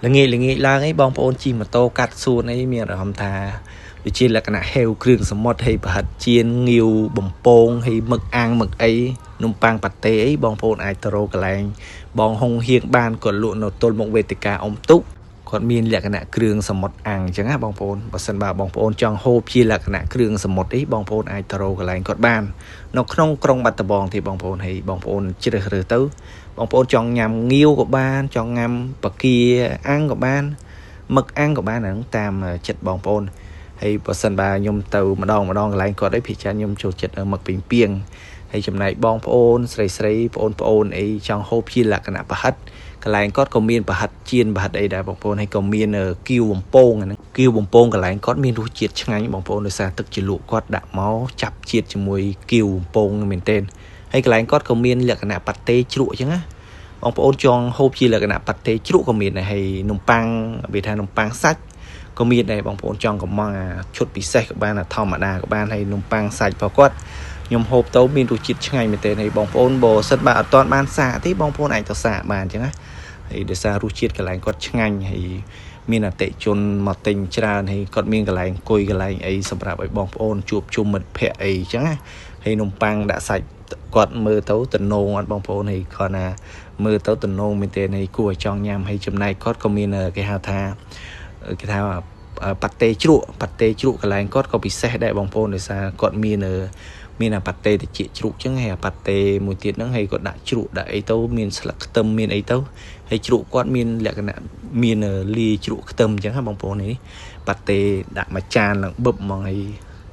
ល្ងាចឡើងអីបងប្អូនជិះម៉ូតូកាត់សួនអីមានអារម្មណ៍ថាវាជាលក្ខណៈហេវគ្រឿងសមុទ្រហើយប្រហិតជៀនងាវបំពងហើយមឹកអាំងមឹកអីនំប៉័ងប៉ាតេអីបងប្អូនអាចទៅរកកន្លែងបងហុងហៀងបានគាត់លក់នៅទល់មុខវេទិកាអ៊ំទុកគាត់មានលក្ខណៈគ្រឿងសមុទ្រអាំងអញ្ចឹងណាបងប្អូនបើសិនបើបងប្អូនចង់ហូបជាលក្ខណៈគ្រឿងសមុទ្រអីបងប្អូនអាចទៅរកកន្លែងគាត់បាននៅក្នុងក្រុងបាត់ដំបងទេបងប្អូនហើយបងប្អូនជ្រើសរើសទៅបងប្អូនចង់ញ៉ាំងាវក៏បានចង់ញ៉ាំបកាអាំងក៏បានមឹកអាំងក៏បានហ្នឹងតាមចិត្តបងប្អូនហើយបើសិនបើខ្ញុំទៅម្ដងកន្លែងគាត់អីភាគច្រើនខ្ញុំចូលចិត្តមឹកពីងពីងហើយចំណែកបងប្អូនស្រីបងប្អូនអីចង់ហូបជាលក្ខណៈប្រហិតកន្លែងគាត់ក៏មានប្រហិតជៀនប្រហិតអីដែរបងប្អូនហើយក៏មានគៀវបំពងហ្នឹងគៀវបំពងកន្លែងគាត់មានរសជាតិឆ្ងាញ់បងប្អូនដោយសារទឹកជ្រលក់គាត់ដាក់មកចាប់ជាតិជាមួយគៀវបំពងមែនទែនហើយកន្លែងគាត់ក៏មានលក្ខណៈប៉ាតេជ្រក់អញ្ចឹងណាបងប្អូនចង់ហូបជាលក្ខណៈប៉ាតេជ្រក់ក៏មានដែរហើយនំប៉័ងវាថានំប៉័ងសាច់ក៏មានដែរបងប្អូនចង់កំងឈុតពិសេសក៏បានធម្មតាក៏បានហើយនំប៉័ងសាច់របស់គាត់ខ្ញុំហូបទៅមានរសជាតិឆ្ងាញ់មែនទែនហើយបងប្អូនបើសិនបើអត់ទាន់បានសាកទេបងប្អូនអាចទៅសាកបានអញ្ចឹងណាហើយដោយសាររសជាតិកន្លែងគាត់ឆ្ងាញ់ហើយមានអតិជនមកទិញច្រើនហើយគាត់មានកន្លែងអង្គុយកន្លែងអីសម្រាប់ឲ្យបងប្អូនជួបជុំមិត្តភ័ក្តិអីអញ្ចឹងណាហើយនំប៉័ងដាក់សាច់គាត់មើលទៅតំណងអត់បងប្អូនហើយគាត់ណាមើលទៅតំណងមែនទែនហើយគួរឲ្យចង់ញ៉ាំហើយចំណែកគាត់ក៏មានគេហៅថាប៉ាតេជ្រក់កន្លែងគាត់ក៏ពិសេសដែរបងប្អូនដោយសារគាត់មានប៉ាតេតិចជ្រក់អញ្ចឹងហើយប៉ាតេមួយទៀតហ្នឹងហើយគាត់ដាក់ជ្រក់ដាក់អីទៅមានស្លឹកខ្ទឹមមានអីទៅហើយជ្រក់គាត់មានលក្ខណៈមានលាយជ្រក់ខ្ទឹមអញ្ចឹងហ៎បងប្អូននេះប៉ាតេដាក់មួយចានឡើងបឹបហ្មងហើយ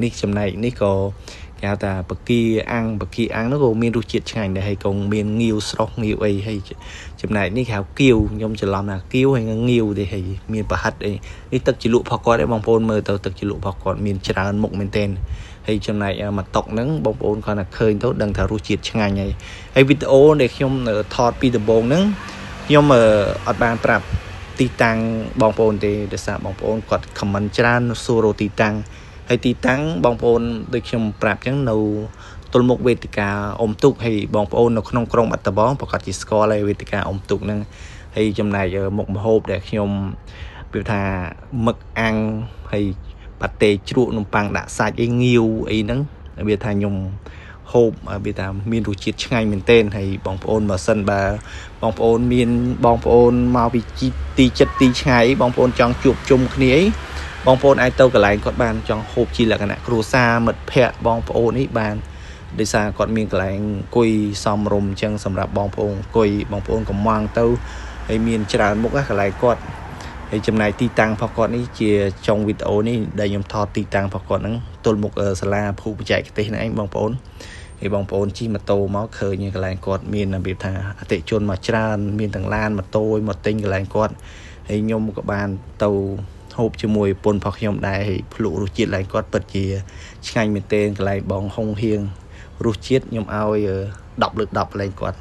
នេះចំណែកនេះក៏គេហៅថាបកាអាំងនោះក៏មានរសជាតិឆ្ងាញ់ដែរហើយក៏មានងាវស្រស់ងាវអីហើយចំណែកនេះគេហៅគៀវខ្ញុំច្រឡំថាគៀវហើយងាវទេហើយមានប្រហិតអីនេះទឹកជ្រលក់ផកគាត់ឯងបងប្អូនមើលទៅទឹកជ្រលក់ផកគាត់មានច្រើនមុខមែនទែនហើយចំណែកមកតុកហ្នឹងបងប្អូនគាត់ថាឃើញទៅដឹងថារសជាតិឆ្ងាញ់ហើយវីដេអូដែលខ្ញុំថតពីដំបូងហ្នឹងខ្ញុំអត់បានប្រាប់ទីតាំងបងប្អូនទេដោយសារបងប្អូនគាត់ខមមិនច្រើនសួររកទីតាំងហើយទីតាំងបងប្អូនដូចខ្ញុំប្រាប់អញ្ចឹងនៅទល់មុខវេទិកាអ៊ំទុកហើយបងប្អូននៅក្នុងក្រុងបាត់ដំបងប្រកាសជាស្គាល់ហើយវេទិកាអ៊ំទុកហ្នឹងហើយចំណែកមុខម្ហូបដែលខ្ញុំវាថាមឹកអាំងហើយប៉ាតេជ្រក់នំប៉័ងដាក់សាច់អីងាវអីហ្នឹងវាថាខ្ញុំហូបវាថាមានរសជាតិឆ្ងាញ់មែនទែនហើយបងប្អូនបើសិនបើបងប្អូនមានបងប្អូនមកពីទីចិត្តទីឆ្ងាយបងប្អូនចង់ជួបជុំគ្នាអីបងប្អូនអាចទៅកន្លែងគាត់បានចង់ហូបជាលក្ខណៈគ្រួសារមិត្តភ័ក្តិបងប្អូននេះបានដោយសារគាត់មានកន្លែងអង្គុយសមរម្យអញ្ចឹងសម្រាប់បងប្អូនអង្គុយបងប្អូនកំងទៅហើយមានច្រើនមុខកន្លែងគាត់ហើយចំណែកទីតាំងរបស់គាត់នេះជាចុងវីដេអូនេះដែលខ្ញុំថតទីតាំងរបស់គាត់ហ្នឹងទល់មុខសាលាភូបច្ចេកទេសហ្នឹងឯងបងប្អូនហើយបងប្អូនជិះម៉ូតូមកឃើញកន្លែងគាត់មានរបៀបថាអតិជនមកច្រើនមានទាំងឡានម៉ូតូមកទិញកន្លែងគាត់ហើយខ្ញុំក៏បានទៅហូបជាមួយប្រពន្ធរបស់ខ្ញុំដែរហើយភ្លក់រសជាតិឡើងគាត់ពិតជាឆ្ងាញ់មែនទែនកន្លែងបងហុងហៀងរសជាតិខ្ញុំឲ្យ10 លើក 10កន្លែងគាត់